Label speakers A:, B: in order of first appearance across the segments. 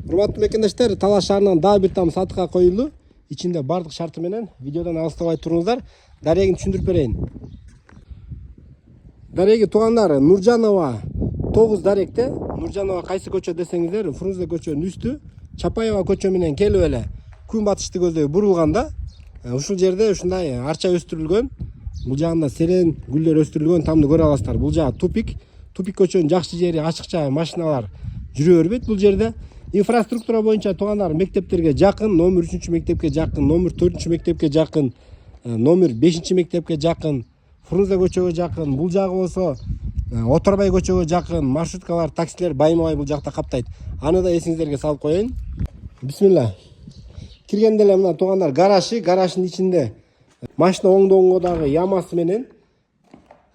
A: Урматтуу мекендештер, Талас шаарынан дагы бир там сатыкка коюлду. Ичинде бардык шарты менен видеодон алыстабай туруңуздар. Дарегин түшүндүрүп берейин. Дареги туугандар, Нуржанова 9 даректе. Нуржанова кайсы көчө десеңиздер, Фрунзе көчөнүн үстү, Чапаева көчө менен келип эле күн батышты көздөй бурулганда, ушул жерде ушундай арча өстүрүлгөн. Бул жагында серен гүлдөр өстүрүлгөн, тамды көрө аласыздар. Бул жагы тупик. Тупик көчөнүн жакшы жери, ачыкча машиналар жүрө бербейт бул жерде. Инфраструктура боюнча туугандар мектептерге жакын, номер 3 мектепке жакын, номер 4 мектепке жакын, номер 5 мектепке жакын, Фрунзе көчөгө жакын. Бул жагы болсо Оторбай көчөгө жакын, маршруткалар, таксилер байма-бай бул жакта каптайт. Аны да эсиңиздерге салып коеюн. Бисмилла. Киргенде эле мына туугандар гараждын ичинде машина оңдоңго ямасы менен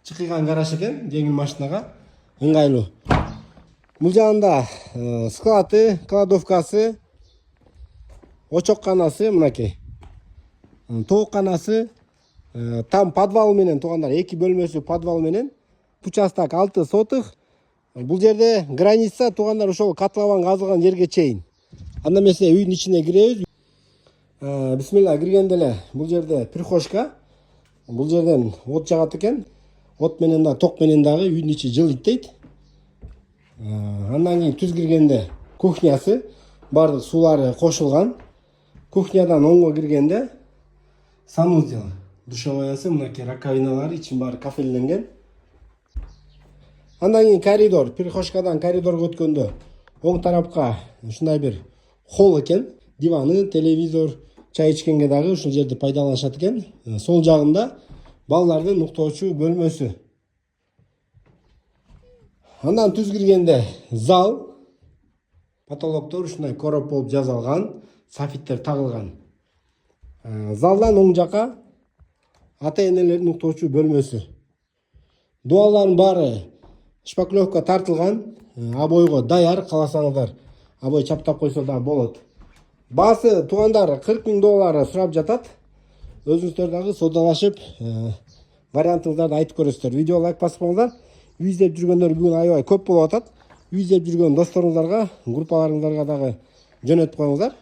A: чыккан гараж экен, жеңил машинага ыңгайлуу. Бул жагында склады, кладовкасы, очокканасы мынакей. Тоокканасы, там подвал менен туугандар, 2 бөлмөсү подвал менен. Участок 6 сотых. Бул жерде граница туугандар ошол котлован казылган жерге чейин. Анда эмесе үйдүн ичине киребиз. Бисмилла, киргенде эле бул жерде прихожка. Бул жерден от жагат экен. От менен да ток менен дагы үйдүн ичи жылыйт дейт. Андан кийин түз киргенде кухнясы, бардык суулары кошулган. Кухнядан оңго киргенде санузел, душеваясы, мынакей раковиналары, ичин баары кафелленген. Андан кийин коридор, прихожкадан коридорго өткөндө оң тарапка ушундай бир холл экен. Диваны, телевизор, чай ичкенге дагы ушул жерди пайдаланышат экен. Сол жагында балдардын уктоочу бөлмөсү. Андан түз киргенде зал, потолоктор ушундай короп болуп жасалган, софиттер тагылган. Залдан оң жака ата-энелердин уктоочу бөлмөсү. Дуаллардын баары шпаклевка тартылган, обойго даяр, кааласаңыздар обой чаптап койсо да болот. Баасы туугандар $40,000 сурап жатат. Өзүңүздөр дагы содалашып, вариантыңыздарды айтып көрөсүздөр. Видео лайк басып коюңуздар. Үй издеп жүргөндөр бүгүн аябай көп болуп атат. Үй издеп жүргөн досторуңуздарга, группаларыңыздарга дагы жөнөтүп коюңуздар.